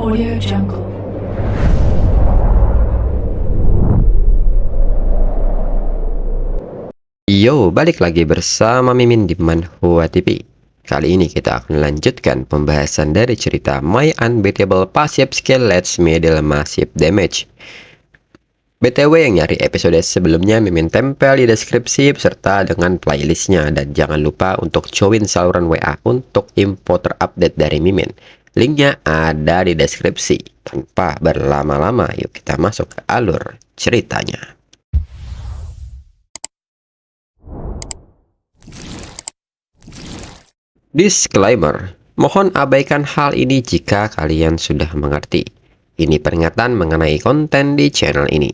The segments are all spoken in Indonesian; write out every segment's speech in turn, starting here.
Audio Jungle. Yo, balik lagi bersama Mimin di Manhwa TV. Kali ini kita akan lanjutkan pembahasan dari cerita My Unbeatable Passive Skill Lets Me Deal Massive Damage. BTW yang nyari episode sebelumnya Mimin tempel di deskripsi beserta dengan playlistnya. Dan jangan lupa untuk join saluran WA untuk info terupdate dari Mimin. Linknya ada di deskripsi. Tanpa berlama-lama, yuk kita masuk ke alur ceritanya. Disclaimer, mohon abaikan hal ini jika kalian sudah mengerti. Ini peringatan mengenai konten di channel ini.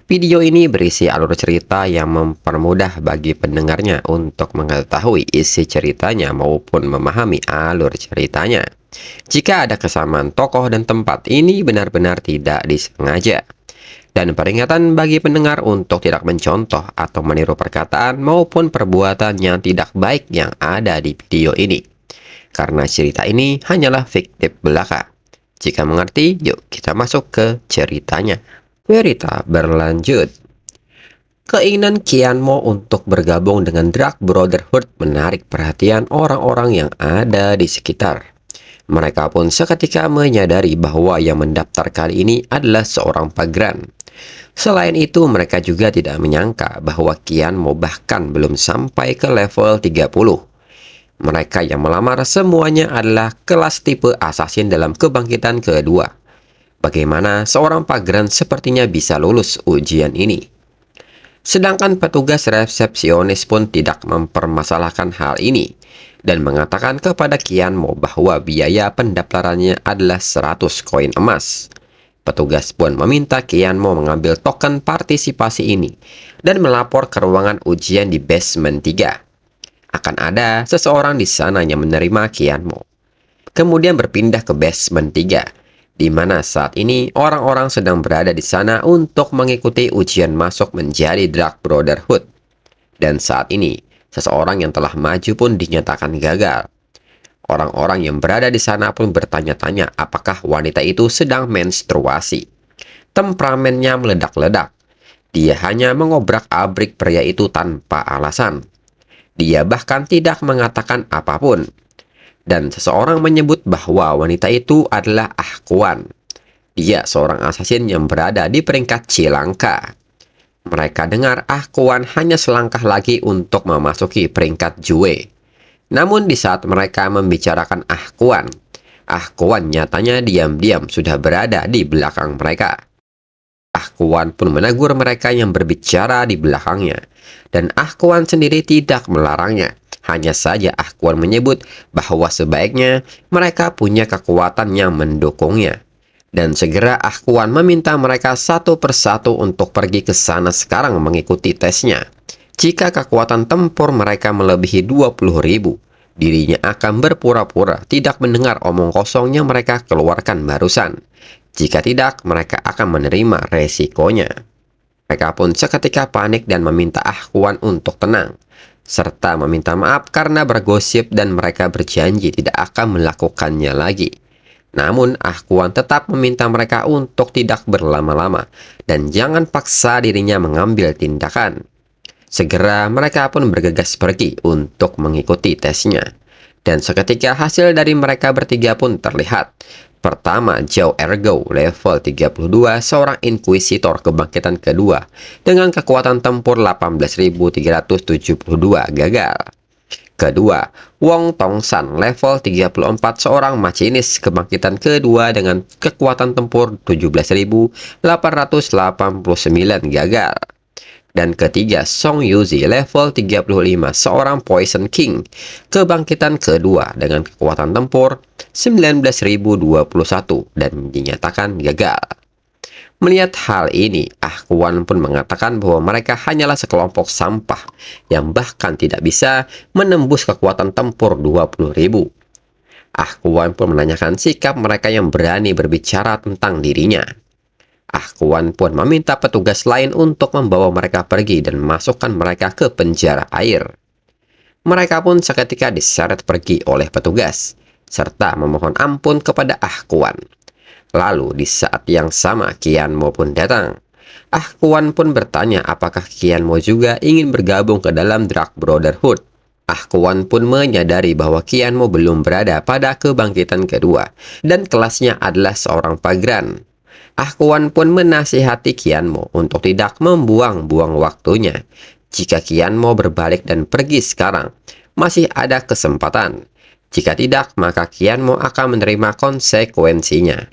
Video ini berisi alur cerita yang mempermudah bagi pendengarnya untuk mengetahui isi ceritanya maupun memahami alur ceritanya. Jika ada kesamaan tokoh dan tempat, ini benar-benar tidak disengaja. Dan peringatan bagi pendengar untuk tidak mencontoh atau meniru perkataan maupun perbuatan yang tidak baik yang ada di video ini. Karena cerita ini hanyalah fiktif belaka. Jika mengerti, yuk kita masuk ke ceritanya. Cerita berlanjut. Keinginan Kianmo untuk bergabung dengan Dark Brotherhood menarik perhatian orang-orang yang ada di sekitar. Mereka pun seketika menyadari bahwa yang mendaftar kali ini adalah seorang pagran. Selain itu, mereka juga tidak menyangka bahwa Kianmo bahkan belum sampai ke level 30. Mereka yang melamar semuanya adalah kelas tipe assassin dalam kebangkitan kedua. Bagaimana seorang pagran sepertinya bisa lulus ujian ini? Sedangkan petugas resepsionis pun tidak mempermasalahkan hal ini dan mengatakan kepada Kianmo bahwa biaya pendaftarannya adalah 100 koin emas. Petugas pun meminta Kianmo mengambil token partisipasi ini dan melapor ke ruangan ujian di basement 3. Akan ada seseorang di sana yang menerima Kianmo. Kemudian berpindah ke basement 3, di mana saat ini orang-orang sedang berada di sana untuk mengikuti ujian masuk menjadi Dark Brotherhood. Dan saat ini, seseorang yang telah maju pun dinyatakan gagal. Orang-orang yang berada di sana pun bertanya-tanya apakah wanita itu sedang menstruasi. Temperamennya meledak-ledak. Dia hanya mengobrak-abrik pria itu tanpa alasan. Dia bahkan tidak mengatakan apapun. Dan seseorang menyebut bahwa wanita itu adalah Ahkuan. Dia seorang assassin yang berada di peringkat Cilangka. Mereka dengar Ahkuan hanya selangkah lagi untuk memasuki peringkat Jue. Namun di saat mereka membicarakan Ahkuan nyatanya diam-diam sudah berada di belakang mereka. Ahkuan pun menegur mereka yang berbicara di belakangnya. Dan Ahkuan sendiri tidak melarangnya. Hanya saja Ahkuan menyebut bahwa sebaiknya mereka punya kekuatan yang mendukungnya. Dan segera Ahkuan meminta mereka satu persatu untuk pergi ke sana sekarang mengikuti tesnya. Jika kekuatan tempur mereka melebihi 20.000, dirinya akan berpura-pura tidak mendengar omong kosong yang mereka keluarkan barusan. Jika tidak, mereka akan menerima resikonya. Mereka pun seketika panik dan meminta Ahkuan untuk tenang, serta meminta maaf karena bergosip dan mereka berjanji tidak akan melakukannya lagi. Namun Ahkuan tetap meminta mereka untuk tidak berlama-lama dan jangan paksa dirinya mengambil tindakan. Segera mereka pun bergegas pergi untuk mengikuti tesnya. Dan seketika hasil dari mereka bertiga pun terlihat. Pertama, Zhao Ergo level 32, seorang inkuisitor kebangkitan kedua dengan kekuatan tempur 18.372 gagal. Kedua, Wong Tongshan level 34, seorang macinis kebangkitan kedua dengan kekuatan tempur 17.889 gagal. Dan ketiga, Song Yuzi level 35, seorang Poison King kebangkitan kedua dengan kekuatan tempur 19.021 dan dinyatakan gagal. Melihat hal ini, Ahkuan pun mengatakan bahwa mereka hanyalah sekelompok sampah yang bahkan tidak bisa menembus kekuatan tempur 20.000. Ahkuan pun menanyakan sikap mereka yang berani berbicara tentang dirinya. Ahkuan pun meminta petugas lain untuk membawa mereka pergi dan masukkan mereka ke penjara air. Mereka pun seketika diseret pergi oleh petugas, serta memohon ampun kepada Ahkuan. Lalu di saat yang sama Qianmo pun datang. Ah Kuan pun bertanya apakah Qianmo juga ingin bergabung ke dalam Dark Brotherhood. Ah Kuan pun menyadari bahwa Qianmo belum berada pada kebangkitan kedua, dan kelasnya adalah seorang pagran. Ah Kuan pun menasihati Qianmo untuk tidak membuang-buang waktunya. Jika Qianmo berbalik dan pergi sekarang, masih ada kesempatan. Jika tidak, maka Qianmo akan menerima konsekuensinya.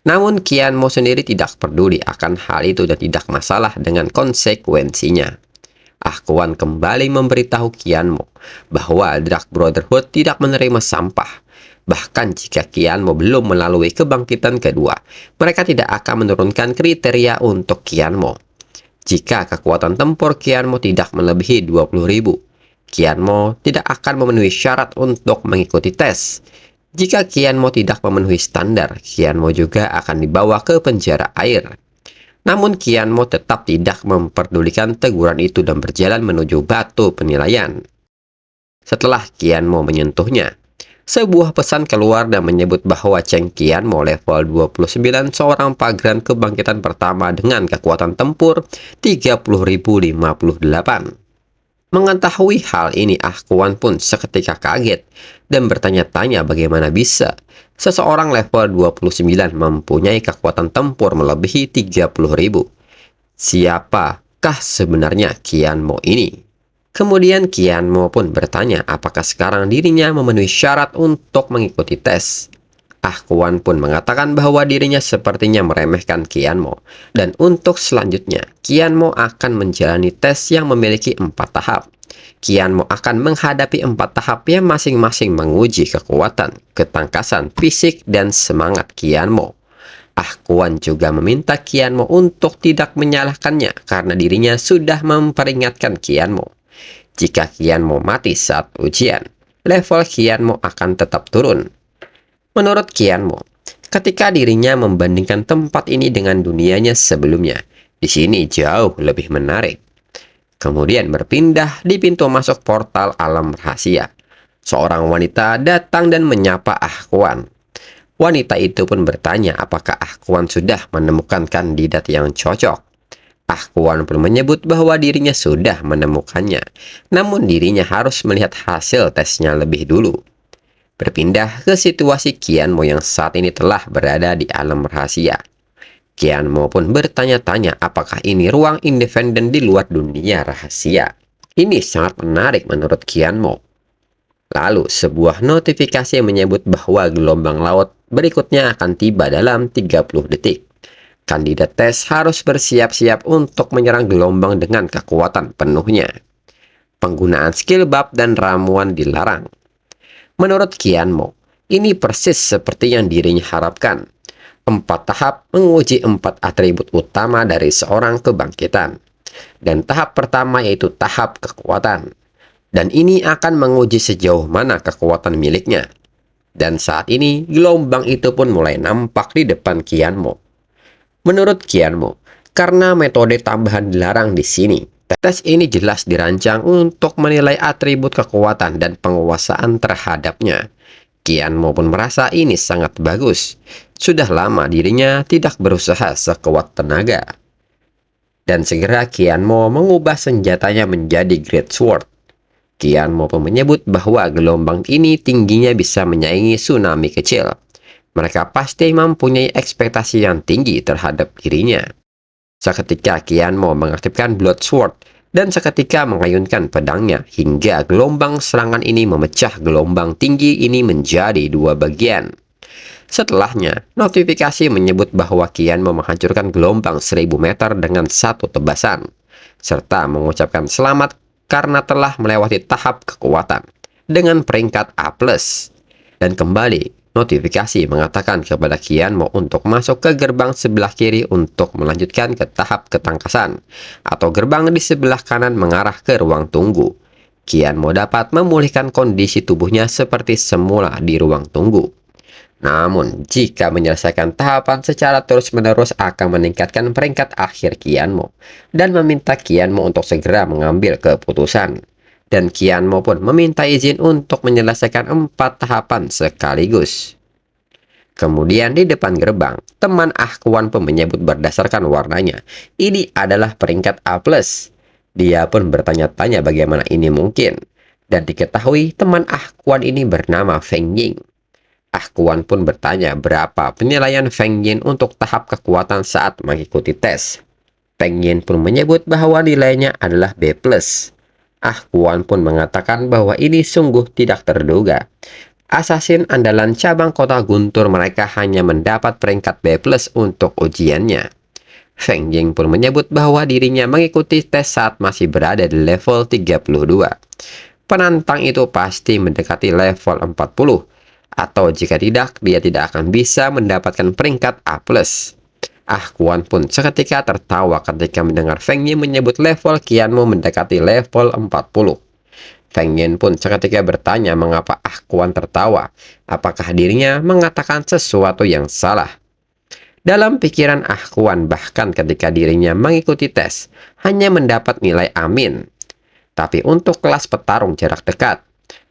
Namun Qianmo sendiri tidak peduli akan hal itu dan tidak masalah dengan konsekuensinya. Ah Kuan kembali memberitahu Qianmo bahwa Dark Brotherhood tidak menerima sampah. Bahkan jika Qianmo belum melalui kebangkitan kedua, mereka tidak akan menurunkan kriteria untuk Qianmo. Jika kekuatan tempur Qianmo tidak melebihi 20.000, Qianmo tidak akan memenuhi syarat untuk mengikuti tes. Jika Qianmo tidak memenuhi standar, Qianmo juga akan dibawa ke penjara air. Namun Qianmo tetap tidak memperdulikan teguran itu dan berjalan menuju batu penilaian. Setelah Qianmo menyentuhnya, sebuah pesan keluar dan menyebut bahwa Cheng Qianmo level 29 seorang pagran kebangkitan pertama dengan kekuatan tempur 30.058. Mengetahui hal ini, Ah Kuan pun seketika kaget dan bertanya-tanya bagaimana bisa seseorang level 29 mempunyai kekuatan tempur melebihi 30.000. Siapakah sebenarnya Qianmo ini? Kemudian Qianmo pun bertanya apakah sekarang dirinya memenuhi syarat untuk mengikuti tes. Ah Kuan pun mengatakan bahwa dirinya sepertinya meremehkan Qianmo, dan untuk selanjutnya Qianmo akan menjalani tes yang memiliki 4 tahap. Qianmo akan menghadapi 4 tahap yang masing-masing menguji kekuatan, ketangkasan, fisik, dan semangat Qianmo. Ah Kuan juga meminta Qianmo untuk tidak menyalahkannya karena dirinya sudah memperingatkan Qianmo. Jika Qianmo mati saat ujian, level Qianmo akan tetap turun. Menurut Qianmo, ketika dirinya membandingkan tempat ini dengan dunianya sebelumnya, di sini jauh lebih menarik. Kemudian berpindah di pintu masuk portal alam rahasia. Seorang wanita datang dan menyapa Ah Kuan. Wanita itu pun bertanya apakah Ah Kuan sudah menemukan kandidat yang cocok. Ah Kuan pun menyebut bahwa dirinya sudah menemukannya, namun dirinya harus melihat hasil tesnya lebih dulu. Berpindah ke situasi Qianmo yang saat ini telah berada di alam rahasia. Qianmo pun bertanya-tanya apakah ini ruang independen di luar dunia rahasia. Ini sangat menarik menurut Qianmo. Lalu sebuah notifikasi menyebut bahwa gelombang laut berikutnya akan tiba dalam 30 detik. Kandidat tes harus bersiap-siap untuk menyerang gelombang dengan kekuatan penuhnya. Penggunaan skill buff dan ramuan dilarang. Menurut Qianmo, ini persis seperti yang dirinya harapkan. 4 tahap menguji 4 atribut utama dari seorang kebangkitan. Dan tahap pertama yaitu tahap kekuatan. Dan ini akan menguji sejauh mana kekuatan miliknya. Dan saat ini, gelombang itu pun mulai nampak di depan Qianmo. Menurut Qianmo, karena metode tambahan dilarang di sini, tes ini jelas dirancang untuk menilai atribut kekuatan dan penguasaan terhadapnya. Qianmo pun merasa ini sangat bagus. Sudah lama dirinya tidak berusaha sekuat tenaga. Dan segera Qianmo mengubah senjatanya menjadi Great Sword. Qianmo pun menyebut bahwa gelombang ini tingginya bisa menyaingi tsunami kecil. Mereka pasti mempunyai ekspektasi yang tinggi terhadap dirinya. Seketika Qianmo mengaktifkan Blood Sword dan seketika mengayunkan pedangnya hingga gelombang serangan ini memecah gelombang tinggi ini menjadi 2 bagian. Setelahnya, notifikasi menyebut bahwa Qianmo menghancurkan gelombang 1000 meter dengan 1 tebasan, serta mengucapkan selamat karena telah melewati tahap kekuatan dengan peringkat A+. Dan kembali, notifikasi mengatakan kepada Qianmo untuk masuk ke gerbang sebelah kiri untuk melanjutkan ke tahap ketangkasan, atau gerbang di sebelah kanan mengarah ke ruang tunggu. Qianmo dapat memulihkan kondisi tubuhnya seperti semula di ruang tunggu. Namun, jika menyelesaikan tahapan secara terus-menerus akan meningkatkan peringkat akhir Qianmo, dan meminta Qianmo untuk segera mengambil keputusan. Dan Qianmo pun meminta izin untuk menyelesaikan 4 tahapan sekaligus. Kemudian di depan gerbang, teman Ah Kuan pun menyebut berdasarkan warnanya, ini adalah peringkat A+. Dia pun bertanya-tanya bagaimana ini mungkin. Dan diketahui teman Ah Kuan ini bernama Feng Ying. Ah Kuan pun bertanya berapa penilaian Feng Yin untuk tahap kekuatan saat mengikuti tes. Feng Yin pun menyebut bahwa nilainya adalah B+. Ah Kuan pun mengatakan bahwa ini sungguh tidak terduga. Assassin andalan cabang kota Guntur mereka hanya mendapat peringkat B+ untuk ujiannya. Feng Ying pun menyebut bahwa dirinya mengikuti tes saat masih berada di level 32. Penantang itu pasti mendekati level 40, atau jika tidak, dia tidak akan bisa mendapatkan peringkat A+. Ah Kuan pun seketika tertawa ketika mendengar Feng Ying menyebut level Qianmo mendekati level 40. Feng Yin pun seketika bertanya mengapa Ah Kuan tertawa. Apakah dirinya mengatakan sesuatu yang salah? Dalam pikiran Ah Kuan, bahkan ketika dirinya mengikuti tes, hanya mendapat nilai amin. Tapi untuk kelas petarung jarak dekat,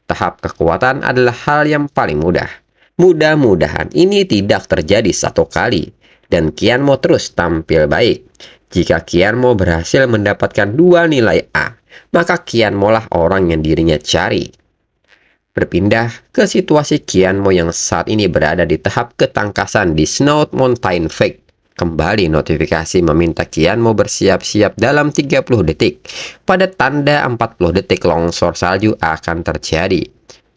tahap kekuatan adalah hal yang paling mudah. Mudah-mudahan ini tidak terjadi satu kali, dan Qianmo terus tampil baik. Jika Qianmo berhasil mendapatkan 2 nilai A, maka Qianmo lah orang yang dirinya cari. Berpindah ke situasi Qianmo yang saat ini berada di tahap ketangkasan di Snow Mountain Fake. Kembali notifikasi meminta Qianmo bersiap-siap dalam 30 detik. Pada tanda 40 detik longsor salju akan terjadi.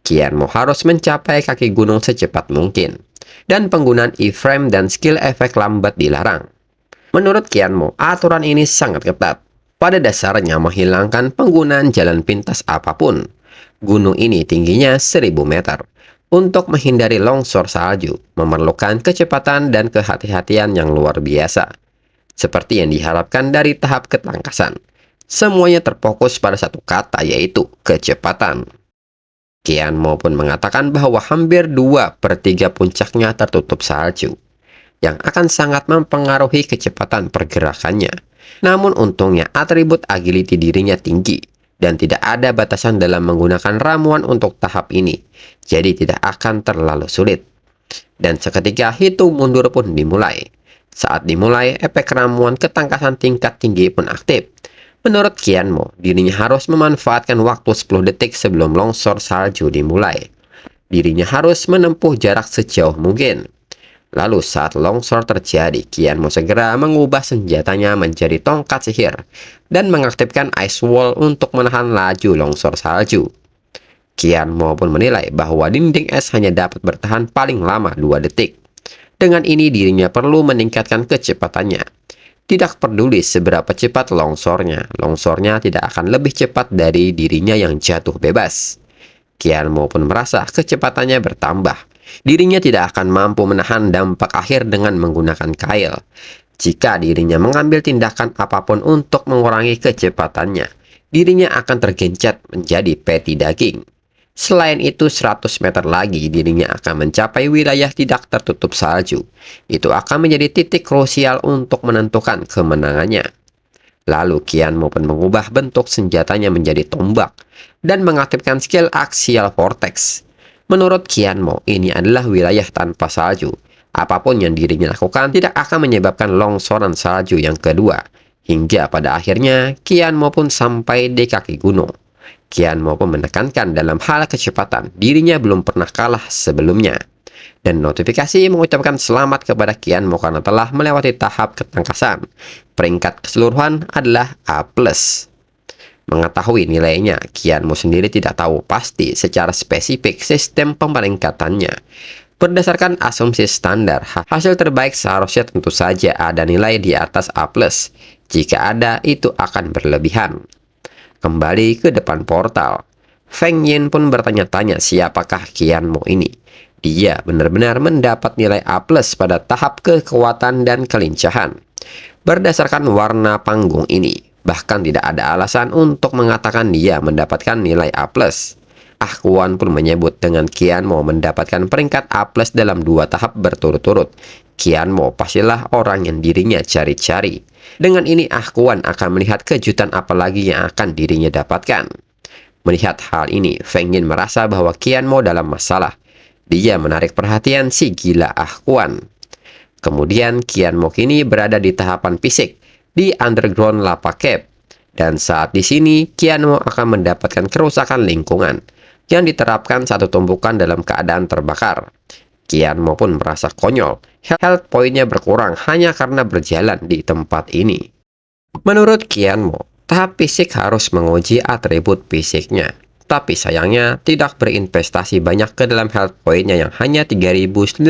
Qianmo harus mencapai kaki gunung secepat mungkin. Dan penggunaan E-frame dan skill efek lambat dilarang. Menurut Qianmo, aturan ini sangat ketat. Pada dasarnya menghilangkan penggunaan jalan pintas apapun. Gunung ini tingginya 1000 meter. Untuk menghindari longsor salju, memerlukan kecepatan dan kehati-hatian yang luar biasa. Seperti yang diharapkan dari tahap ketangkasan. Semuanya terfokus pada satu kata, yaitu kecepatan. Qianmo pun mengatakan bahwa hampir 2/3 puncaknya tertutup salju, yang akan sangat mempengaruhi kecepatan pergerakannya. Namun untungnya atribut agility dirinya tinggi, dan tidak ada batasan dalam menggunakan ramuan untuk tahap ini, jadi tidak akan terlalu sulit. Dan seketika hitung mundur pun dimulai. Saat dimulai, efek ramuan ketangkasan tingkat tinggi pun aktif. Menurut Qianmo, dirinya harus memanfaatkan waktu 10 detik sebelum longsor salju dimulai. Dirinya harus menempuh jarak sejauh mungkin. Lalu saat longsor terjadi, Qianmo segera mengubah senjatanya menjadi tongkat sihir dan mengaktifkan Ice Wall untuk menahan laju longsor salju. Qianmo pun menilai bahwa dinding es hanya dapat bertahan paling lama 2 detik. Dengan ini dirinya perlu meningkatkan kecepatannya. Tidak peduli seberapa cepat longsornya tidak akan lebih cepat dari dirinya yang jatuh bebas. Qianmo pun merasa kecepatannya bertambah. Dirinya tidak akan mampu menahan dampak akhir dengan menggunakan kail. Jika dirinya mengambil tindakan apapun untuk mengurangi kecepatannya, dirinya akan tergencet menjadi peti daging. Selain itu, 100 meter lagi dirinya akan mencapai wilayah tidak tertutup salju. Itu akan menjadi titik krusial untuk menentukan kemenangannya. Lalu Qianmo pun mengubah bentuk senjatanya menjadi tombak dan mengaktifkan skill Axial Vortex. Menurut Qianmo, ini adalah wilayah tanpa salju. Apapun yang dirinya lakukan tidak akan menyebabkan longsoran salju yang kedua. Hingga pada akhirnya, Qianmo pun sampai di kaki gunung. Qianmo pun menekankan dalam hal kecepatan, dirinya belum pernah kalah sebelumnya. Dan notifikasi mengucapkan selamat kepada Qianmo karena telah melewati tahap ketangkasan. Peringkat keseluruhan adalah A+. Mengetahui nilainya, Qianmo sendiri tidak tahu pasti secara spesifik sistem pemeringkatannya. Berdasarkan asumsi standar, hasil terbaik seharusnya tentu saja ada nilai di atas A+. Jika ada, itu akan berlebihan. Kembali ke depan portal, Feng Yin pun bertanya-tanya siapakah Qianmo ini. Dia benar-benar mendapat nilai A+ pada tahap kekuatan dan kelincahan. Berdasarkan warna panggung ini, bahkan tidak ada alasan untuk mengatakan dia mendapatkan nilai A+. Ah Kuan pun menyebut dengan Qianmo mendapatkan peringkat A+ dalam 2 tahap berturut-turut. Qianmo pastilah orang yang dirinya cari-cari. Dengan ini Ah Kuan akan melihat kejutan apa lagi yang akan dirinya dapatkan. Melihat hal ini, Feng Yin merasa bahwa Qianmo dalam masalah. Dia menarik perhatian si gila Ah Kuan. Kemudian Qian Mo kini berada di tahapan fisik di underground lava cave. Dan saat di sini, Qian Mo akan mendapatkan kerusakan lingkungan yang diterapkan satu tumpukan dalam keadaan terbakar. Qian Mo pun merasa konyol. Health point-nya berkurang hanya karena berjalan di tempat ini. Menurut Qian Mo, tahap fisik harus menguji atribut fisiknya. Tapi sayangnya tidak berinvestasi banyak ke dalam health point-nya yang hanya 3.980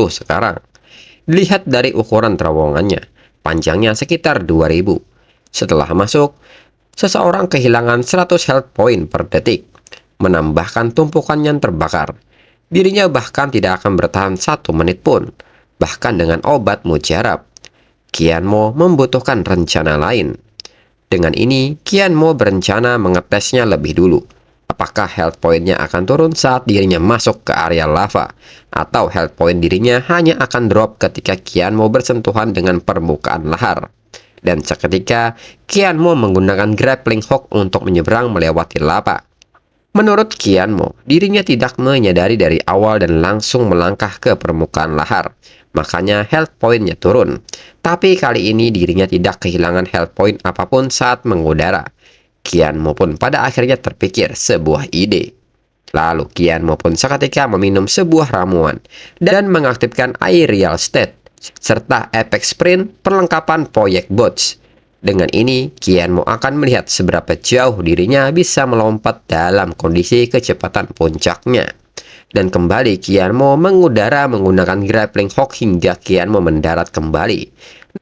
sekarang. Dilihat dari ukuran terowongannya, panjangnya sekitar 2.000. Setelah masuk, seseorang kehilangan 100 health point per detik, menambahkan tumpukan yang terbakar. Dirinya bahkan tidak akan bertahan 1 menit pun, bahkan dengan obat mujarab. Qian Mo membutuhkan rencana lain. Dengan ini, Qian Mo berencana mengetesnya lebih dulu. Apakah health point-nya akan turun saat dirinya masuk ke area lava, atau health point dirinya hanya akan drop ketika Qian Mo bersentuhan dengan permukaan lahar. Dan seketika, Qian Mo menggunakan grappling hook untuk menyeberang melewati lava. Menurut Qian Mo, dirinya tidak menyadari dari awal dan langsung melangkah ke permukaan lahar. Makanya health point-nya turun. Tapi kali ini dirinya tidak kehilangan health point apapun saat mengudara. Qian Mo pun pada akhirnya terpikir sebuah ide. Lalu Qian Mo pun seketika meminum sebuah ramuan dan mengaktifkan Aerial State serta Apex Sprint perlengkapan Project Bots. Dengan ini, Qian Mo akan melihat seberapa jauh dirinya bisa melompat dalam kondisi kecepatan puncaknya. Dan kembali Qian Mo mengudara menggunakan grappling hook hingga Qian Mo mendarat kembali.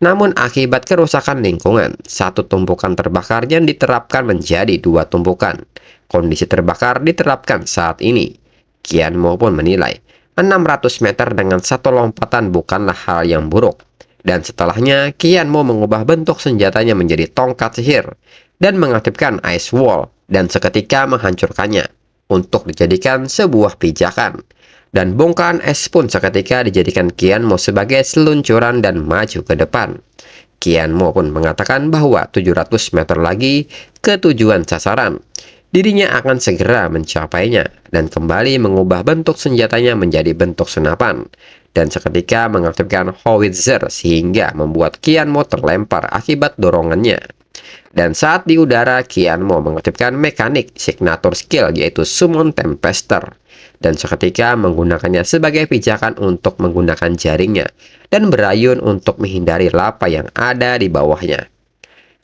Namun akibat kerusakan lingkungan, satu tumpukan terbakar yang diterapkan menjadi 2 tumpukan. Kondisi terbakar diterapkan saat ini. Qian Mo pun menilai 600 meter dengan satu lompatan bukanlah hal yang buruk. Dan setelahnya, Qian Mo mengubah bentuk senjatanya menjadi tongkat sihir dan mengaktifkan Ice Wall dan seketika menghancurkannya untuk dijadikan sebuah pijakan. Dan bongkahan es pun seketika dijadikan Qian Mo sebagai seluncuran dan maju ke depan. Qian Mo pun mengatakan bahwa 700 meter lagi ke tujuan sasaran. Dirinya akan segera mencapainya dan kembali mengubah bentuk senjatanya menjadi bentuk senapan. Dan seketika mengaktifkan howitzer sehingga membuat Qian Mo terlempar akibat dorongannya. Dan saat di udara, Qian Mo mengaktifkan mekanik signature skill yaitu Summon Tempester. Dan seketika menggunakannya sebagai pijakan untuk menggunakan jaringnya dan berayun untuk menghindari lava yang ada di bawahnya.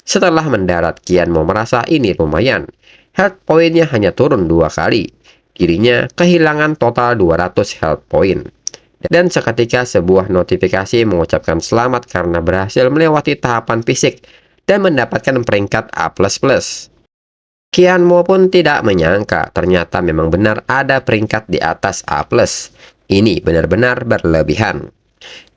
Setelah mendarat, Qian Mo merasa ini lumayan. Health point-nya hanya turun 2 kali. Dirinya kehilangan total 200 health point. Dan seketika sebuah notifikasi mengucapkan selamat karena berhasil melewati tahapan fisik dan mendapatkan peringkat A++. Qian Mo pun tidak menyangka ternyata memang benar ada peringkat di atas A+. Ini benar-benar berlebihan.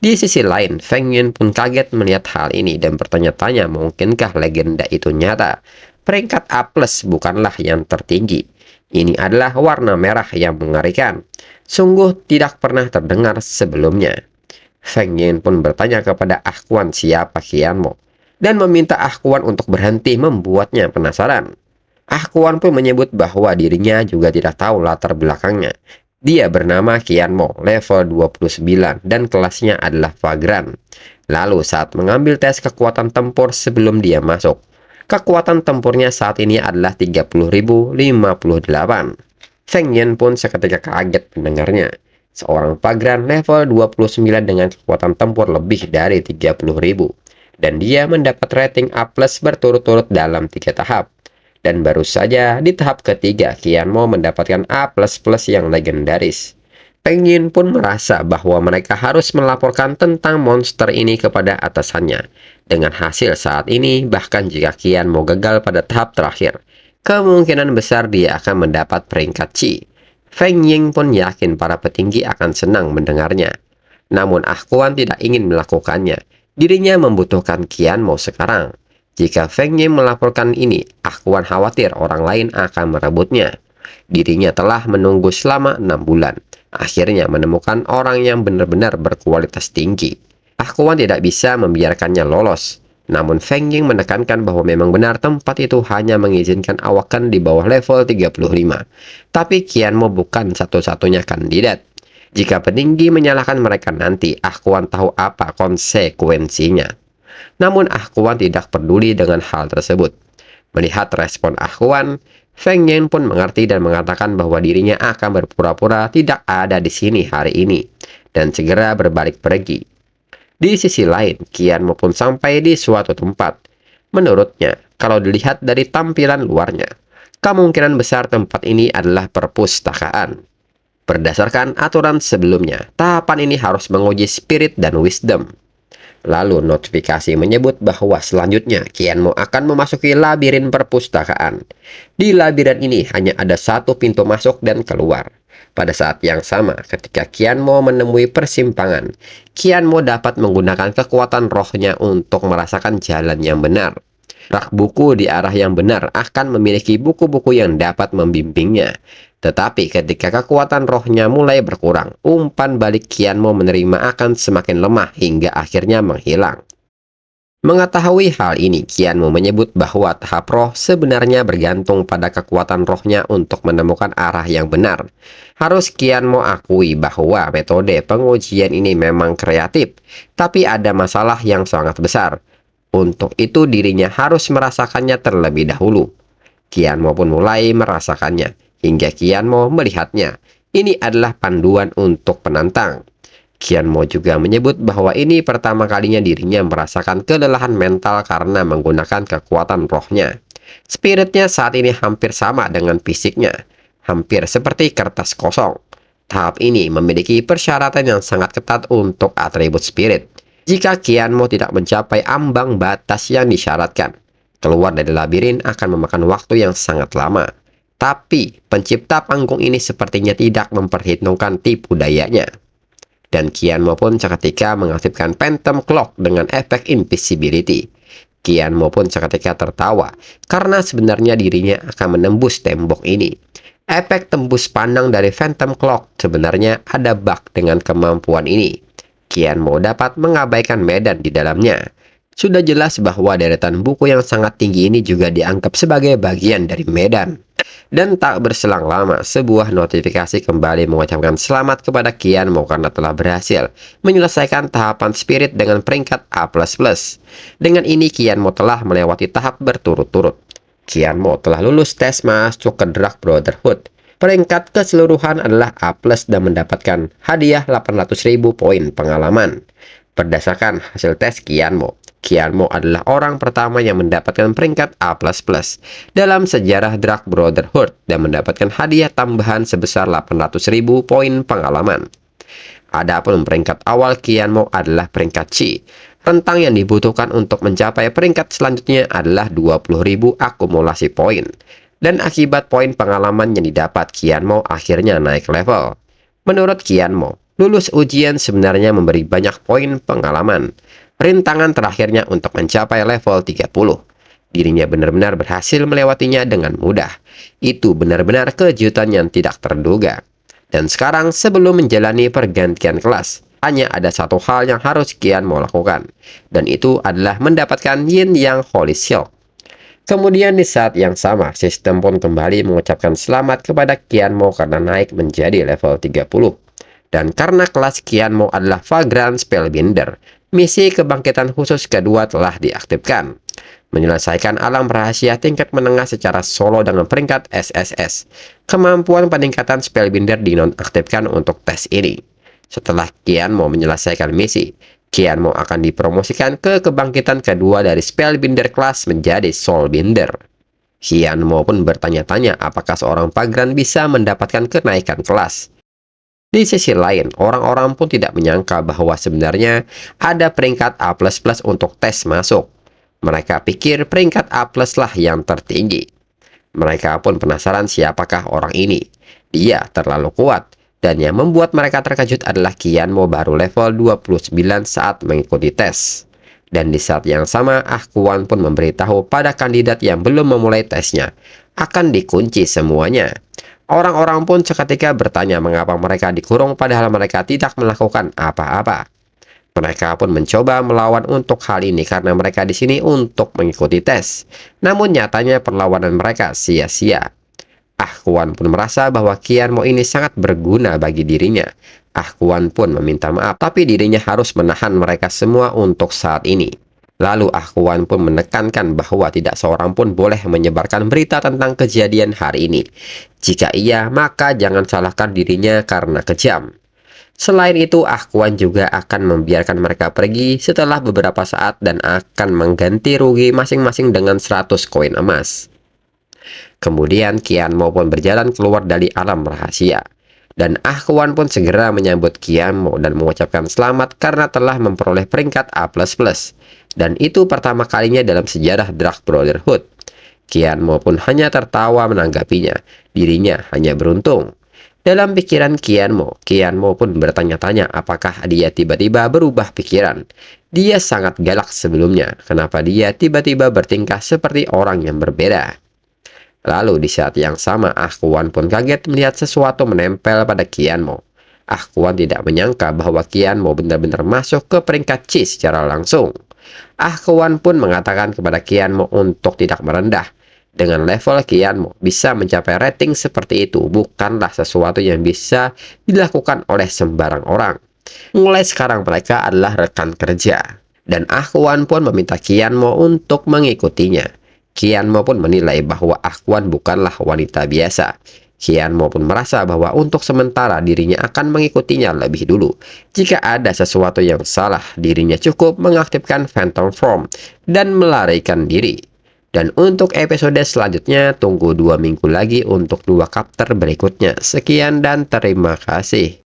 Di sisi lain, Feng Yun pun kaget melihat hal ini dan bertanya-tanya mungkinkah legenda itu nyata. Peringkat A+ bukanlah yang tertinggi. Ini adalah warna merah yang mengerikan. Sungguh tidak pernah terdengar sebelumnya. Feng Yin pun bertanya kepada Ah Kuan siapa Qian Mo dan meminta Ah Kuan untuk berhenti membuatnya penasaran. Ah Kuan pun menyebut bahwa dirinya juga tidak tahu latar belakangnya. Dia bernama Qian Mo, level 29 dan kelasnya adalah Vagrant. Lalu saat mengambil tes kekuatan tempur sebelum dia masuk, kekuatan tempurnya saat ini adalah 30.058. Feng Yin pun seketika kaget mendengarnya. Seorang Vagrant level 29 dengan kekuatan tempur lebih dari 30.000. Dan dia mendapat rating A+ berturut-turut dalam 3 tahap. Dan baru saja di tahap ketiga, Qian Mo mendapatkan A++ yang legendaris. Feng Yin pun merasa bahwa mereka harus melaporkan tentang monster ini kepada atasannya. Dengan hasil saat ini, bahkan jika Qian Mo gagal pada tahap terakhir, kemungkinan besar dia akan mendapat peringkat Qi. Feng Ying pun yakin para petinggi akan senang mendengarnya. Namun Ah Kuan tidak ingin melakukannya. Dirinya membutuhkan Qian Mo sekarang. Jika Feng Ying melaporkan ini, Ah Kuan khawatir orang lain akan merebutnya. Dirinya telah menunggu selama 6 bulan. Akhirnya menemukan orang yang benar-benar berkualitas tinggi. Ah Kuan tidak bisa membiarkannya lolos. Namun Feng Ying menekankan bahwa memang benar tempat itu hanya mengizinkan awakan di bawah level 35. Tapi Qian Mo bukan satu-satunya kandidat. Jika peninggi menyalahkan mereka nanti, Ah Kuan tahu apa konsekuensinya. Namun Ah Kuan tidak peduli dengan hal tersebut. Melihat respon Ah Kuan, Feng Yen pun mengerti dan mengatakan bahwa dirinya akan berpura-pura tidak ada di sini hari ini dan segera berbalik pergi. Di sisi lain, Qian maupun sampai di suatu tempat. Menurutnya, kalau dilihat dari tampilan luarnya, kemungkinan besar tempat ini adalah perpustakaan. Berdasarkan aturan sebelumnya, tahapan ini harus menguji spirit dan wisdom. Lalu notifikasi menyebut bahwa selanjutnya Qian Mo akan memasuki labirin perpustakaan. Di labirin ini hanya ada satu pintu masuk dan keluar. Pada saat yang sama, ketika Qian Mo menemui persimpangan, Qian Mo dapat menggunakan kekuatan rohnya untuk merasakan jalan yang benar. Rak buku di arah yang benar akan memiliki buku-buku yang dapat membimbingnya. Tetapi ketika kekuatan rohnya mulai berkurang, umpan balik Qian Mo menerima akan semakin lemah hingga akhirnya menghilang. Mengetahui hal ini, Qian Mo menyebut bahwa tahap roh sebenarnya bergantung pada kekuatan rohnya untuk menemukan arah yang benar. Harus Qian Mo akui bahwa metode pengujian ini memang kreatif, tapi ada masalah yang sangat besar. Untuk itu dirinya harus merasakannya terlebih dahulu. Qian Mo pun mulai merasakannya, hingga Qian Mo melihatnya. Ini adalah panduan untuk penantang. Qian Mo juga menyebut bahwa ini pertama kalinya dirinya merasakan kelelahan mental karena menggunakan kekuatan rohnya. Spiritnya saat ini hampir sama dengan fisiknya, hampir seperti kertas kosong. Tahap ini memiliki persyaratan yang sangat ketat untuk atribut spirit. Jika Qian Mo tidak mencapai ambang batas yang disyaratkan, keluar dari labirin akan memakan waktu yang sangat lama. Tapi, pencipta panggung ini sepertinya tidak memperhitungkan tipu dayanya. Dan Qian Mo pun seketika mengaktifkan Phantom Clock dengan efek invisibility. Qian Mo pun seketika tertawa, karena sebenarnya dirinya akan menembus tembok ini. Efek tembus pandang dari Phantom Clock sebenarnya ada bug dengan kemampuan ini. Qian Mo dapat mengabaikan medan di dalamnya. Sudah jelas bahwa deretan buku yang sangat tinggi ini juga dianggap sebagai bagian dari medan. Dan tak berselang lama, sebuah notifikasi kembali mengucapkan selamat kepada Qian Mo karena telah berhasil menyelesaikan tahapan spirit dengan peringkat A++. Dengan ini Qian Mo telah melewati tahap berturut-turut. Qian Mo telah lulus tes masuk ke Dark Brotherhood. Peringkat keseluruhan adalah A+ dan mendapatkan hadiah 800.000 poin pengalaman. Berdasarkan hasil tes Qian Mo adalah orang pertama yang mendapatkan peringkat A++ dalam sejarah Dark Brotherhood dan mendapatkan hadiah tambahan sebesar 800.000 poin pengalaman. Adapun peringkat awal Qian Mo adalah peringkat C. Rentang yang dibutuhkan untuk mencapai peringkat selanjutnya adalah 20.000 akumulasi poin. Dan akibat poin pengalaman yang didapat, Qian Mo akhirnya naik level. Menurut Qian Mo, lulus ujian sebenarnya memberi banyak poin pengalaman. Rintangan terakhirnya untuk mencapai level 30. Dirinya benar-benar berhasil melewatinya dengan mudah. Itu benar-benar kejutan yang tidak terduga. Dan sekarang sebelum menjalani pergantian kelas, hanya ada satu hal yang harus Qian Mo lakukan. Dan itu adalah mendapatkan Yin Yang Holy Shield. Kemudian di saat yang sama, sistem pun kembali mengucapkan selamat kepada Qian Mo karena naik menjadi level 30. Dan karena kelas Qian Mo adalah Vagrant Spellbinder, misi kebangkitan khusus kedua telah diaktifkan. Menyelesaikan alam rahasia tingkat menengah secara solo dengan peringkat SSS. Kemampuan peningkatan Spellbinder dinonaktifkan untuk tes ini. Setelah Qian Mo menyelesaikan misi, Qian Mo akan dipromosikan ke kebangkitan kedua dari Spellbinder kelas menjadi Soulbinder. Qian Mo pun bertanya-tanya apakah seorang Vagrant bisa mendapatkan kenaikan kelas. Di sisi lain, orang-orang pun tidak menyangka bahwa sebenarnya ada peringkat A++ untuk tes masuk. Mereka pikir peringkat A+ lah yang tertinggi. Mereka pun penasaran siapakah orang ini. Dia terlalu kuat. Dan yang membuat mereka terkejut adalah Qian Mo baru level 29 saat mengikuti tes. Dan di saat yang sama, Ah Kuan pun memberitahu pada kandidat yang belum memulai tesnya, akan dikunci semuanya. Orang-orang pun seketika bertanya mengapa mereka dikurung padahal mereka tidak melakukan apa-apa. Mereka pun mencoba melawan untuk hal ini karena mereka di sini untuk mengikuti tes. Namun nyatanya perlawanan mereka sia-sia. Ahkuan pun merasa bahwa Qianmo ini sangat berguna bagi dirinya. Ahkuan pun meminta maaf, tapi dirinya harus menahan mereka semua untuk saat ini. Lalu Ahkuan pun menekankan bahwa tidak seorang pun boleh menyebarkan berita tentang kejadian hari ini. Jika iya, maka jangan salahkan dirinya karena kejam. Selain itu, Ahkuan juga akan membiarkan mereka pergi setelah beberapa saat dan akan mengganti rugi masing-masing dengan 100 koin emas. Kemudian Qianmo pun berjalan keluar dari alam rahasia. Dan Ahkuan pun segera menyambut Qianmo dan mengucapkan selamat karena telah memperoleh peringkat A++. Dan itu pertama kalinya dalam sejarah Dark Brotherhood. Qianmo pun hanya tertawa menanggapinya. Dirinya hanya beruntung. Dalam pikiran Qianmo pun bertanya-tanya apakah dia tiba-tiba berubah pikiran. Dia sangat galak sebelumnya. Kenapa dia tiba-tiba bertingkah seperti orang yang berbeda? Lalu di saat yang sama, Ahkuan pun kaget melihat sesuatu menempel pada Qianmo. Ahkuan tidak menyangka bahwa Qianmo benar-benar masuk ke peringkat C secara langsung. Ahkuan pun mengatakan kepada Qianmo untuk tidak merendah. Dengan level Qianmo bisa mencapai rating seperti itu bukanlah sesuatu yang bisa dilakukan oleh sembarang orang. Mulai sekarang mereka adalah rekan kerja. Dan Ahkuan pun meminta Qianmo untuk mengikutinya. Qianmo pun menilai bahwa Ahkuan bukanlah wanita biasa. Qianmo pun merasa bahwa untuk sementara dirinya akan mengikutinya lebih dulu. Jika ada sesuatu yang salah, dirinya cukup mengaktifkan Phantom Form dan melarikan diri. Dan untuk episode selanjutnya, tunggu 2 minggu lagi untuk 2 chapter berikutnya. Sekian dan terima kasih.